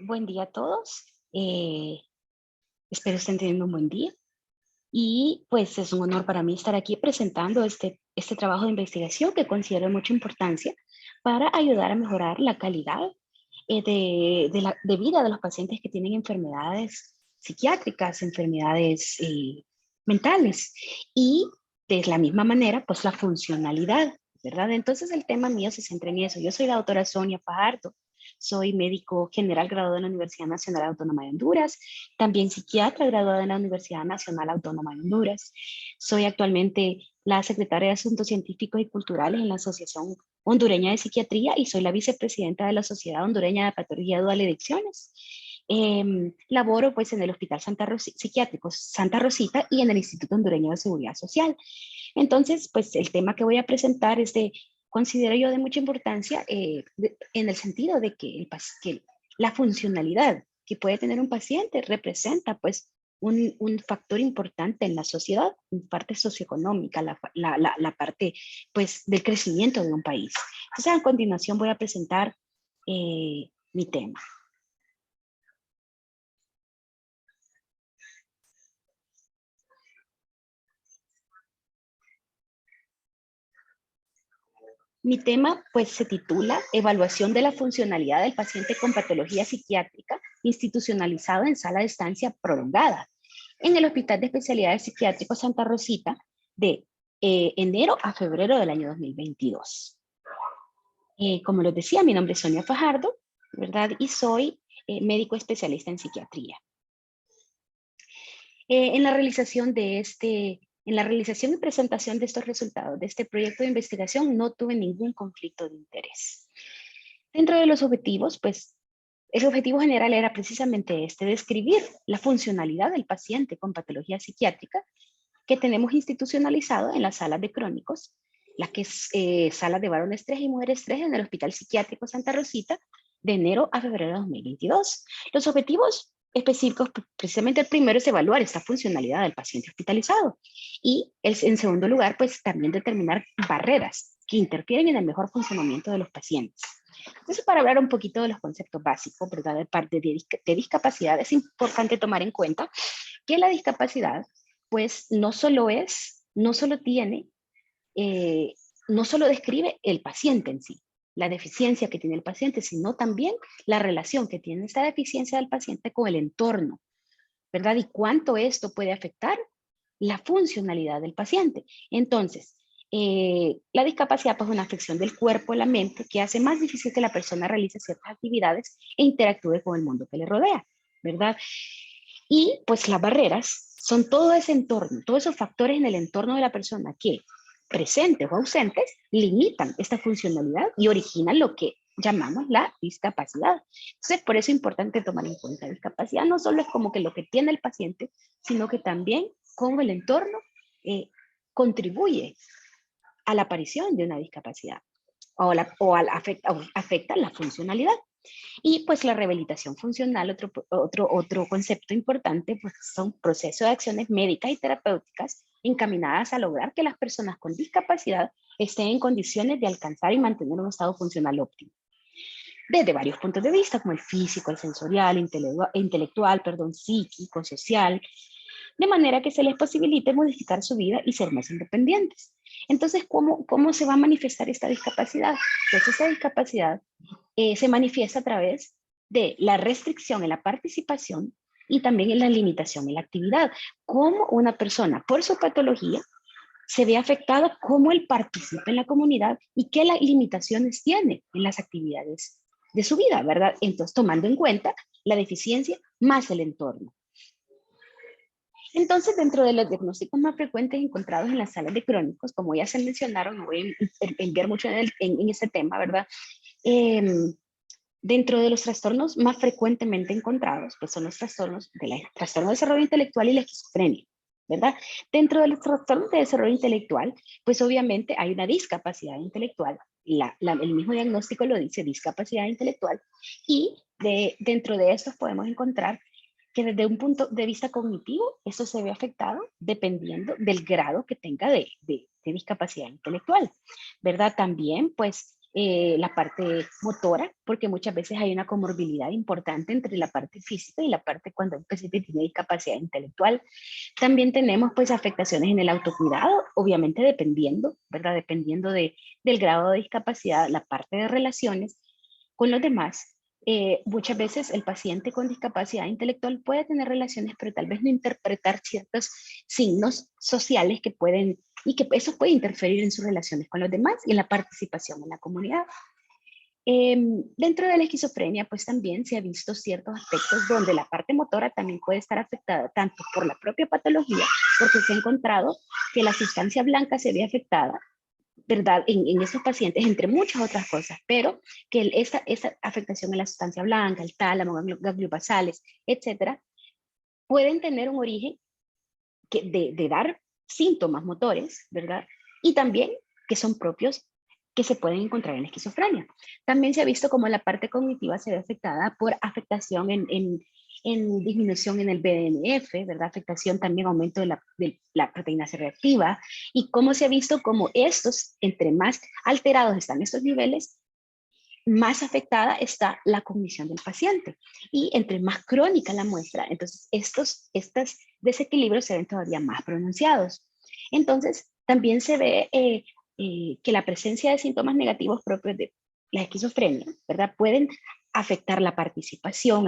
Buen día a todos. Espero estén teniendo un buen día. Y pues es un honor para mí estar aquí presentando este trabajo de investigación que considero de mucha importancia para ayudar a mejorar la calidad de vida de los pacientes que tienen enfermedades psiquiátricas, enfermedades mentales. Y de la misma manera, pues la funcionalidad, ¿verdad? Entonces el tema mío se centra en eso. Yo soy la doctora Sonia Fajardo. Soy médico general graduado en la Universidad Nacional Autónoma de Honduras, también psiquiatra graduada en la Universidad Nacional Autónoma de Honduras. Soy actualmente la secretaria de Asuntos Científicos y Culturales en la Asociación Hondureña de Psiquiatría y soy la vicepresidenta de la Sociedad Hondureña de Patología Dual de Adicciones. Laboro pues en el Hospital Psiquiátrico Santa Rosita y en el Instituto Hondureño de Seguridad Social. Entonces, pues el tema que voy a presentar es considero yo de mucha importancia en el sentido de que la funcionalidad que puede tener un paciente representa pues un factor importante en la sociedad, en parte socioeconómica, la parte pues del crecimiento de un país. Entonces a continuación voy a presentar mi tema. Mi tema, pues, se titula Evaluación de la funcionalidad del paciente con patología psiquiátrica institucionalizado en sala de estancia prolongada en el Hospital de Especialidades Psiquiátricos Santa Rosita de enero a febrero del año 2022. Como les decía, mi nombre es Sonia Fajardo, ¿verdad? Y soy médico especialista en psiquiatría. En la realización y presentación de estos resultados de este proyecto de investigación no tuve ningún conflicto de interés. Dentro de los objetivos, pues el objetivo general era precisamente describir la funcionalidad del paciente con patología psiquiátrica que tenemos institucionalizado en las salas de crónicos, la que es salas de varones 3 y mujeres 3 en el Hospital Psiquiátrico Santa Rosita de enero a febrero de 2022. Los objetivos específicos, precisamente el primero es evaluar esta funcionalidad del paciente hospitalizado y en segundo lugar, pues también determinar barreras que interfieren en el mejor funcionamiento de los pacientes. Entonces, para hablar un poquito de los conceptos básicos, ¿verdad? De parte de discapacidad, es importante tomar en cuenta que la discapacidad, pues, no solo tiene, no solo describe el paciente en sí, la deficiencia que tiene el paciente, sino también la relación que tiene esta deficiencia del paciente con el entorno, ¿verdad? Y cuánto esto puede afectar la funcionalidad del paciente. Entonces, la discapacidad pues, es una afección del cuerpo, la mente, que hace más difícil que la persona realice ciertas actividades e interactúe con el mundo que le rodea, ¿verdad? Y pues las barreras son todo ese entorno, todos esos factores en el entorno de la persona que, presentes o ausentes, limitan esta funcionalidad y originan lo que llamamos la discapacidad. Entonces, por eso es importante tomar en cuenta la discapacidad. No solo es como que lo que tiene el paciente, sino que también cómo el entorno contribuye a la aparición de una discapacidad afecta la funcionalidad. Y pues la rehabilitación funcional, otro concepto importante, pues son procesos de acciones médicas y terapéuticas encaminadas a lograr que las personas con discapacidad estén en condiciones de alcanzar y mantener un estado funcional óptimo. Desde varios puntos de vista, como el físico, el sensorial, intelectual, psíquico, social, de manera que se les posibilite modificar su vida y ser más independientes. Entonces, ¿cómo se va a manifestar esta discapacidad? Pues esta discapacidad se manifiesta a través de la restricción en la participación y también en la limitación en la actividad. Cómo una persona, por su patología, se ve afectada, cómo él participa en la comunidad y qué limitaciones tiene en las actividades de su vida, ¿verdad? Entonces, tomando en cuenta la deficiencia más el entorno. Entonces, dentro de los diagnósticos más frecuentes encontrados en las salas de crónicos, como ya se mencionaron, no voy a enviar mucho en este tema, ¿verdad? Dentro de los trastornos más frecuentemente encontrados, pues son los trastornos trastorno de desarrollo intelectual y la esquizofrenia, ¿verdad? Dentro de los trastornos de desarrollo intelectual, pues obviamente hay una discapacidad intelectual. El mismo diagnóstico lo dice, discapacidad intelectual. Y dentro de estos podemos encontrar que desde un punto de vista cognitivo, eso se ve afectado dependiendo del grado que tenga de discapacidad intelectual, ¿verdad? También, pues, la parte motora, porque muchas veces hay una comorbilidad importante entre la parte física y la parte cuando el paciente tiene discapacidad intelectual. También tenemos pues afectaciones en el autocuidado, obviamente dependiendo, ¿verdad? Dependiendo del grado de discapacidad, la parte de relaciones con los demás. Muchas veces el paciente con discapacidad intelectual puede tener relaciones, pero tal vez no interpretar ciertos signos sociales que pueden, y que eso puede interferir en sus relaciones con los demás y en la participación en la comunidad. Dentro de la esquizofrenia, pues también se ha visto ciertos aspectos donde la parte motora también puede estar afectada, tanto por la propia patología, porque se ha encontrado que la sustancia blanca se ve afectada, ¿verdad? En esos pacientes, entre muchas otras cosas, pero que esa afectación en la sustancia blanca, el tálamo, ganglios basales, etcétera, pueden tener un origen de dar síntomas motores, ¿verdad? Y también que son propios que se pueden encontrar en la esquizofrenia. También se ha visto como la parte cognitiva se ve afectada por afectación en disminución en el BDNF, ¿verdad? Afectación también, aumento de la proteína C reactiva, y cómo se ha visto como estos, entre más alterados están estos niveles, más afectada está la cognición del paciente. Y entre más crónica la muestra, entonces estos desequilibrios se ven todavía más pronunciados. Entonces, también se ve que la presencia de síntomas negativos propios de la esquizofrenia, ¿verdad? Pueden afectar la participación,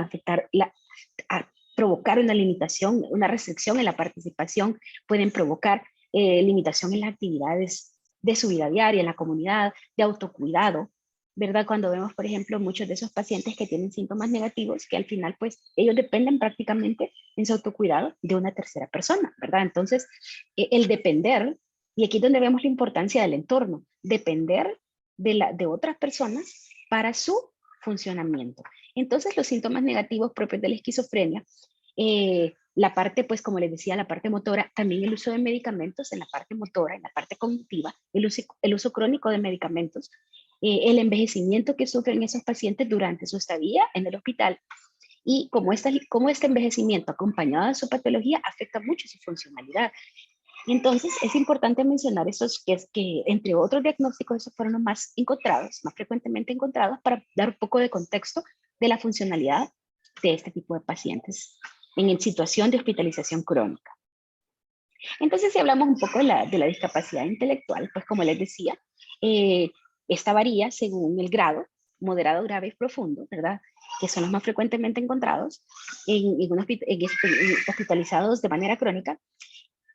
provocar una limitación, una restricción en la participación, pueden provocar limitación en las actividades de su vida diaria, en la comunidad, de autocuidado, ¿verdad? Cuando vemos, por ejemplo, muchos de esos pacientes que tienen síntomas negativos, que al final, pues, ellos dependen prácticamente en su autocuidado de una tercera persona, ¿verdad? Entonces, el depender, y aquí es donde vemos la importancia del entorno, depender de otras personas para su funcionamiento. Entonces, los síntomas negativos propios de la esquizofrenia, la parte, pues como les decía, la parte motora, también el uso de medicamentos en la parte motora, en la parte cognitiva, el uso crónico de medicamentos, el envejecimiento que sufren esos pacientes durante su estadía en el hospital y cómo este envejecimiento acompañado de su patología afecta mucho su funcionalidad. Entonces, es importante mencionar estos que entre otros diagnósticos, esos fueron los más encontrados, más frecuentemente encontrados, para dar un poco de contexto de la funcionalidad de este tipo de pacientes en situación de hospitalización crónica. Entonces, si hablamos un poco de la discapacidad intelectual, pues como les decía, esta varía según el grado, moderado, grave y profundo, ¿verdad? Que son los más frecuentemente encontrados hospitalizados de manera crónica.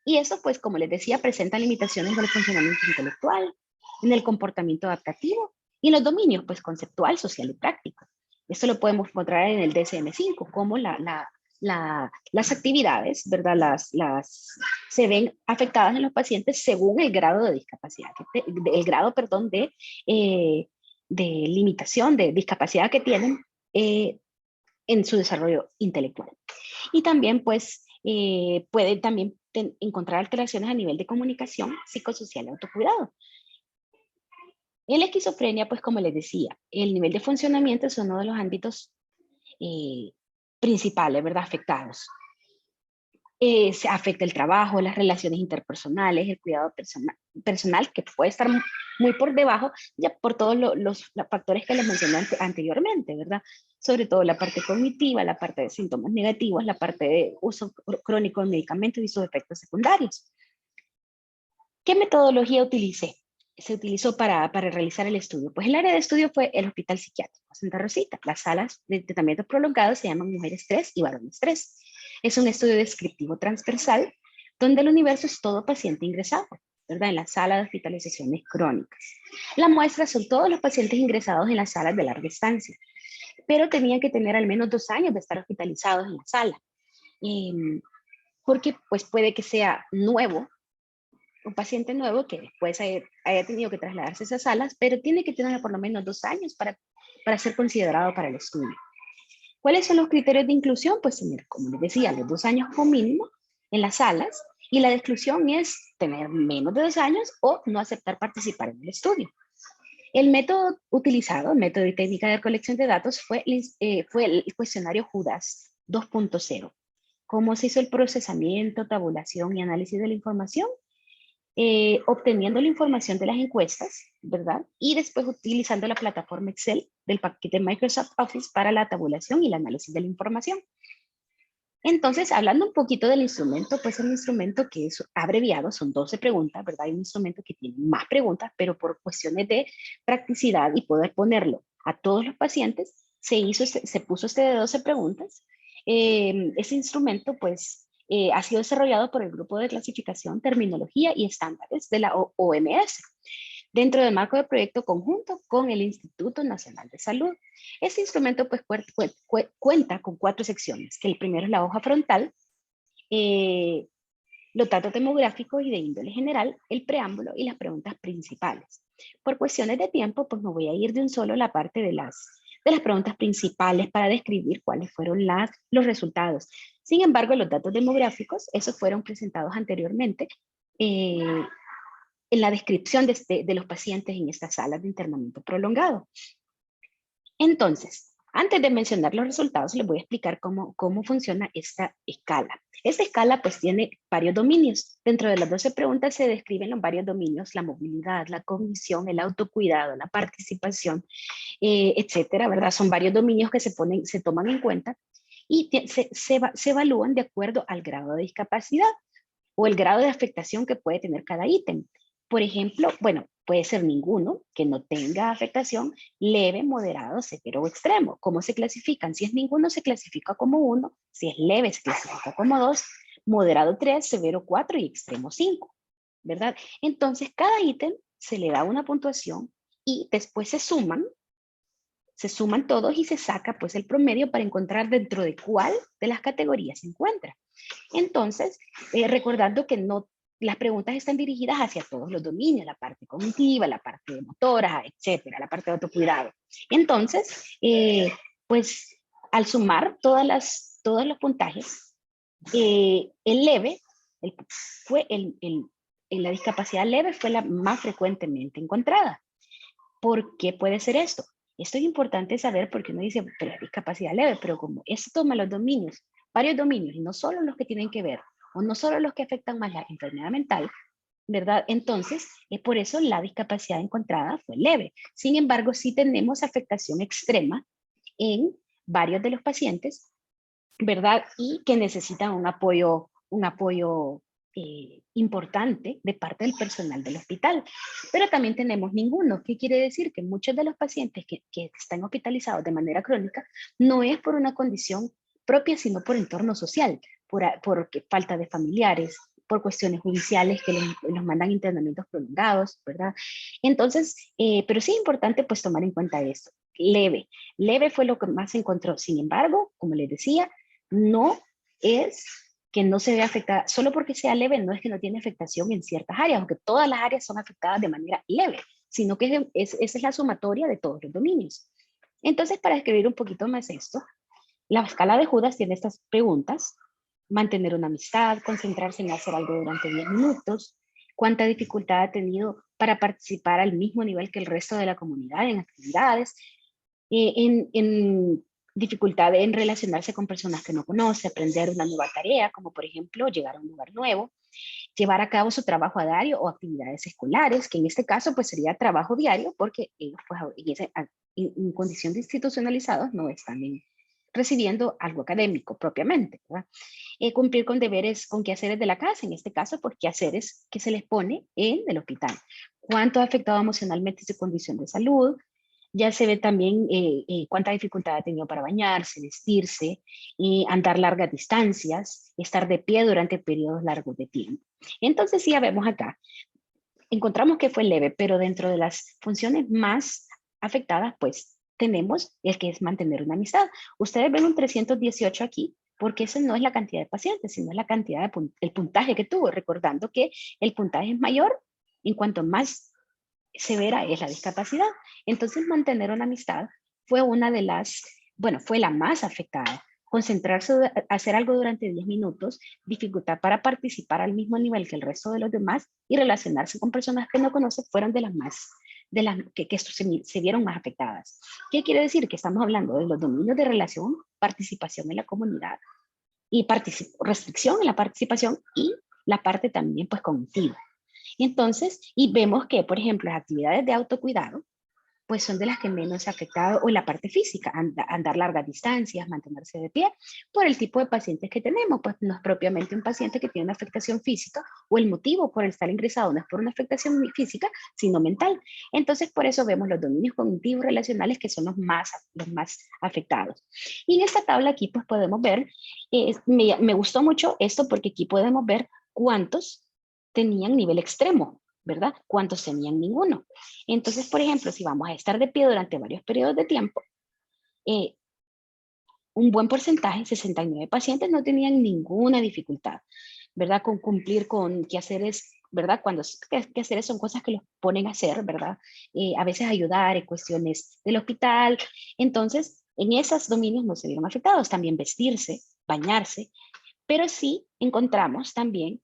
Y eso, pues, como les decía, presenta limitaciones del funcionamiento intelectual, en el comportamiento adaptativo y en los dominios, pues, conceptual, social y práctico. Esto lo podemos encontrar en el DSM-5, como las actividades, ¿verdad? Se ven afectadas en los pacientes según el grado de discapacidad, el grado, perdón, de limitación, de discapacidad que tienen en su desarrollo intelectual. Y también, pues, pueden también encontrar alteraciones a nivel de comunicación, psicosocial y autocuidado. En la esquizofrenia, pues como les decía, el nivel de funcionamiento es uno de los ámbitos principales, ¿verdad? Afectados. Se afecta el trabajo, las relaciones interpersonales, el cuidado personal, que puede estar muy por debajo, ya por todos los factores que les mencioné anteriormente, ¿verdad? Sobre todo la parte cognitiva, la parte de síntomas negativos, la parte de uso crónico de medicamentos y sus efectos secundarios. ¿Qué metodología utilicé? Se utilizó para realizar el estudio. Pues el área de estudio fue el Hospital Psiquiátrico Santa Rosita. Las salas de tratamiento prolongado se llaman Mujeres 3 y Varones 3. Es un estudio descriptivo transversal donde el universo es todo paciente ingresado, ¿verdad? En la sala de hospitalizaciones crónicas. La muestra son todos los pacientes ingresados en las salas de larga estancia, pero tenían que tener al menos 2 años de estar hospitalizados en la sala. Porque pues puede que sea nuevo, un paciente nuevo que después haya tenido que trasladarse a esas salas, pero tiene que tener por lo menos 2 años para ser considerado para el estudio. ¿Cuáles son los criterios de inclusión? Pues tener, como les decía, los 2 años como mínimo en las salas, y la de exclusión es tener menos de 2 años o no aceptar participar en el estudio. El método utilizado, el método y técnica de recolección de datos, fue el cuestionario Judas 2.0. ¿Cómo se hizo el procesamiento, tabulación y análisis de la información? Obteniendo la información de las encuestas, ¿verdad? Y después utilizando la plataforma Excel del paquete Microsoft Office para la tabulación y el análisis de la información. Entonces, hablando un poquito del instrumento, pues el instrumento que es abreviado, son 12 preguntas, ¿verdad? Hay un instrumento que tiene más preguntas, pero por cuestiones de practicidad y poder ponerlo a todos los pacientes, se puso este de 12 preguntas. Ese instrumento, pues, ha sido desarrollado por el Grupo de Clasificación, Terminología y Estándares de la OMS, dentro del marco de proyecto conjunto con el Instituto Nacional de Salud. Este instrumento pues, cuenta con 4 secciones, que el primero es la hoja frontal, los datos demográficos y de índole general, el preámbulo y las preguntas principales. Por cuestiones de tiempo, pues me voy a ir de un solo a la parte de las preguntas principales para describir cuáles fueron los resultados. Sin embargo, los datos demográficos, esos fueron presentados anteriormente en la descripción de los pacientes en estas salas de internamiento prolongado. Entonces, antes de mencionar los resultados, les voy a explicar cómo funciona esta escala. Esta escala pues tiene varios dominios. Dentro de las 12 preguntas se describen los varios dominios: la movilidad, la cognición, el autocuidado, la participación, etcétera, ¿verdad? Son varios dominios que se toman en cuenta y se evalúan de acuerdo al grado de discapacidad o el grado de afectación que puede tener cada ítem. Por ejemplo, bueno, puede ser ninguno, que no tenga afectación, leve, moderado, severo o extremo. ¿Cómo se clasifican? Si es ninguno, se clasifica como 1, si es leve, se clasifica como 2, moderado 3, severo 4 y extremo 5, ¿verdad? Entonces, cada ítem se le da una puntuación y después se suman todos y se saca pues el promedio para encontrar dentro de cuál de las categorías se encuentra. Entonces, recordando que no, las preguntas están dirigidas hacia todos los dominios, la parte cognitiva, la parte de motora, etcétera, la parte de autocuidado. Entonces, pues al sumar todos los puntajes, el leve, la discapacidad leve fue la más frecuentemente encontrada. ¿Por qué puede ser esto? Esto es importante saber porque uno dice, pero es discapacidad leve, pero como esto toma los dominios, varios dominios, y no solo los que tienen que ver, o no solo los que afectan más la enfermedad mental, ¿verdad? Entonces, es por eso la discapacidad encontrada fue leve. Sin embargo, sí tenemos afectación extrema en varios de los pacientes, ¿verdad? Y que necesitan un apoyo importante de parte del personal del hospital. Pero también tenemos ninguno. ¿Qué quiere decir? Que muchos de los pacientes que están hospitalizados de manera crónica no es por una condición propia, sino por entorno social, por falta de familiares, por cuestiones judiciales que los mandan a internamientos prolongados, ¿verdad? Entonces, pero sí es importante pues tomar en cuenta esto. Leve fue lo que más se encontró. Sin embargo, como les decía, no es que no se ve afectada, solo porque sea leve no es que no tiene afectación en ciertas áreas, aunque todas las áreas son afectadas de manera leve, sino que esa es la sumatoria de todos los dominios. Entonces, para describir un poquito más esto, la escala de Judas tiene estas preguntas: mantener una amistad, concentrarse en hacer algo durante 10 minutos, cuánta dificultad ha tenido para participar al mismo nivel que el resto de la comunidad en actividades, en dificultad en relacionarse con personas que no conoce, aprender una nueva tarea, como por ejemplo llegar a un lugar nuevo, llevar a cabo su trabajo a diario o actividades escolares, que en este caso pues sería trabajo diario, porque ellos pues en condición de institucionalizados no están recibiendo algo académico propiamente, ¿verdad? Cumplir con deberes, con quehaceres de la casa, en este caso, pues quehaceres que se les pone en el hospital. ¿Cuánto ha afectado emocionalmente su condición de salud? Ya se ve también cuánta dificultad ha tenido para bañarse, vestirse, andar largas distancias, estar de pie durante periodos largos de tiempo. Entonces, sí, ya vemos acá, encontramos que fue leve, pero dentro de las funciones más afectadas, pues tenemos el que es mantener una amistad. Ustedes ven un 318 aquí, porque esa no es la cantidad de pacientes, sino la cantidad el puntaje que tuvo, recordando que el puntaje es mayor en cuanto más severa es la discapacidad. Entonces, mantener una amistad fue fue la más afectada. Concentrarse, hacer algo durante 10 minutos, dificultad para participar al mismo nivel que el resto de los demás y relacionarse con personas que no conoce fueron de las más, que se vieron más afectadas. ¿Qué quiere decir? Que estamos hablando de los dominios de relación, participación en la comunidad y restricción en la participación y la parte también pues cognitiva. Entonces, y vemos que, por ejemplo, las actividades de autocuidado, pues son de las que menos afectado, o la parte física, andar largas distancias, mantenerse de pie, por el tipo de pacientes que tenemos, pues no es propiamente un paciente que tiene una afectación física, o el motivo por el estar ingresado no es por una afectación física, sino mental. Entonces, por eso vemos los dominios cognitivos relacionales que son los más afectados. Y en esta tabla aquí, pues podemos ver, me gustó mucho esto porque aquí podemos ver cuántos tenían nivel extremo, ¿verdad? ¿Cuántos tenían ninguno? Entonces, por ejemplo, si vamos a estar de pie durante varios periodos de tiempo, eh, un buen porcentaje, 69 pacientes, no tenían ninguna dificultad, ¿verdad? Con cumplir con quehaceres, ¿verdad? Cuando quehaceres son cosas que los ponen a hacer, ¿verdad? A veces ayudar en cuestiones del hospital. Entonces, en esos dominios no se vieron afectados. También vestirse, bañarse, pero sí encontramos también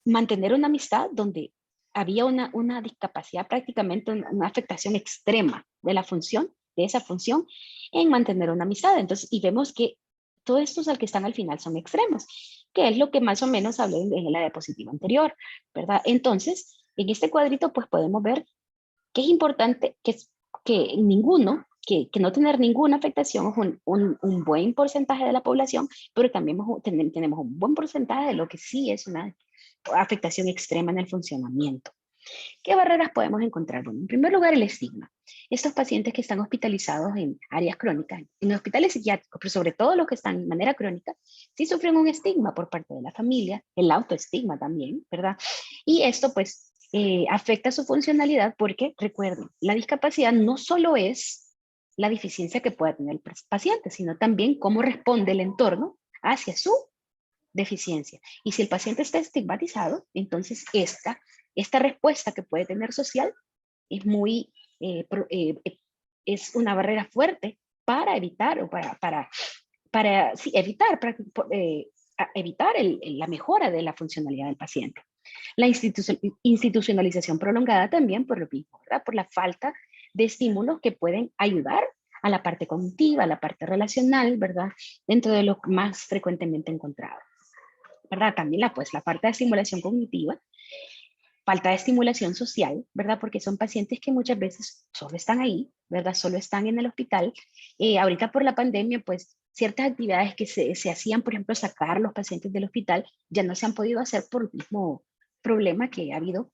mantener una amistad donde había una discapacidad, prácticamente una afectación extrema de la función, de esa función, en mantener una amistad. Entonces, y vemos que todos estos al que están al final son extremos, que es lo que más o menos hablé en la diapositiva anterior, ¿verdad? Entonces, en este cuadrito, pues podemos ver que es importante que ninguno, que no tener ninguna afectación es un buen porcentaje de la población, pero también tenemos un buen porcentaje de lo que sí es una afectación extrema en el funcionamiento. ¿Qué barreras podemos encontrar? Bueno, en primer lugar, el estigma. Estos pacientes que están hospitalizados en áreas crónicas, en hospitales psiquiátricos, pero sobre todo los que están de manera crónica, sí sufren un estigma por parte de la familia, el autoestigma también, ¿verdad? Y esto pues afecta su funcionalidad porque, recuerden, la discapacidad no solo es la deficiencia que pueda tener el paciente, sino también cómo responde el entorno hacia su deficiencia. Y si el paciente está estigmatizado, entonces esta respuesta que puede tener social es muy, es una barrera fuerte para evitar o para sí, evitar, evitar la mejora de la funcionalidad del paciente. La institucionalización prolongada también por lo mismo, ¿verdad? Por la falta de estímulos que pueden ayudar a la parte cognitiva, a la parte relacional, ¿verdad? Dentro de lo más frecuentemente encontrado. ¿Verdad? También la falta de estimulación cognitiva, falta de estimulación social, ¿verdad? Porque son pacientes que muchas veces solo están ahí, ¿verdad? Solo están en el hospital. Ahorita por la pandemia, pues ciertas actividades que se hacían, por ejemplo, sacar los pacientes del hospital, ya no se han podido hacer por el mismo problema que ha habido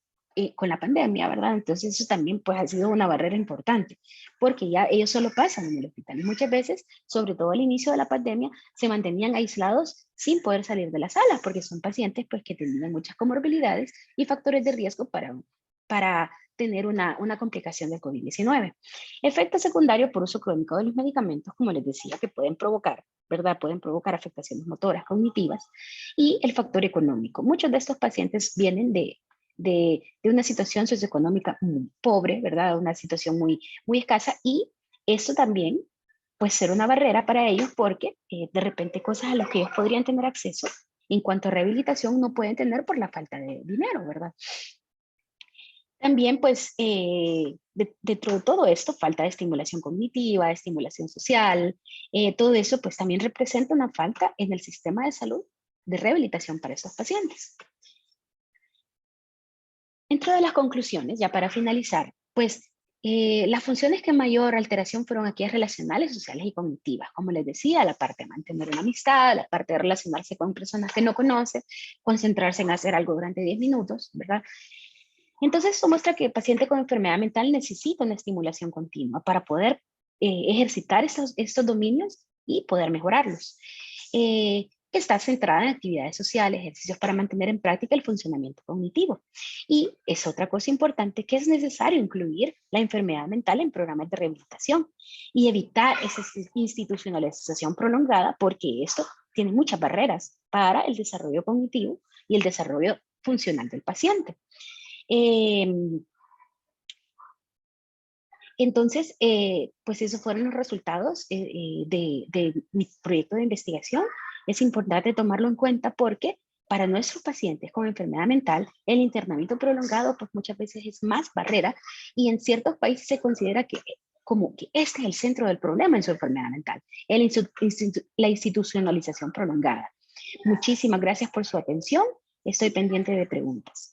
con la pandemia, ¿verdad? Entonces eso también pues ha sido una barrera importante, porque ya ellos solo pasan en el hospital y muchas veces, sobre todo al inicio de la pandemia, se mantenían aislados sin poder salir de la sala, porque son pacientes pues que tenían muchas comorbilidades y factores de riesgo para tener una complicación del COVID-19. Efectos secundarios por uso crónico de los medicamentos, como les decía, que pueden provocar, ¿verdad? Pueden provocar afectaciones motoras, cognitivas, y el factor económico. Muchos de estos pacientes vienen de una situación socioeconómica muy pobre, ¿verdad? Una situación muy escasa, y eso también puede ser una barrera para ellos porque de repente cosas a las que ellos podrían tener acceso en cuanto a rehabilitación no pueden tener por la falta de dinero, ¿verdad? También, pues, dentro de todo esto, falta de estimulación cognitiva, estimulación social, todo eso, pues, también representa una falta en el sistema de salud de rehabilitación para estos pacientes. Dentro de las conclusiones, ya para finalizar, pues, las funciones que mayor alteración fueron aquellas relacionales, sociales y cognitivas. Como les decía, la parte de mantener una amistad, la parte de relacionarse con personas que no conoce, concentrarse en hacer algo durante 10 minutos, ¿verdad? Entonces, esto muestra que el paciente con enfermedad mental necesita una estimulación continua para poder ejercitar estos dominios y poder mejorarlos. Está centrada en actividades sociales, ejercicios para mantener en práctica el funcionamiento cognitivo. Y es otra cosa importante que es necesario incluir la enfermedad mental en programas de rehabilitación y evitar esa institucionalización prolongada, porque esto tiene muchas barreras para el desarrollo cognitivo y el desarrollo funcional del paciente. Entonces, pues esos fueron los resultados de mi proyecto de investigación. Es importante tomarlo en cuenta porque para nuestros pacientes con enfermedad mental, el internamiento prolongado pues muchas veces es más barrera, y en ciertos países se considera que como que este es el centro del problema en su enfermedad mental, la institucionalización prolongada. Muchísimas gracias por su atención Estoy pendiente de preguntas.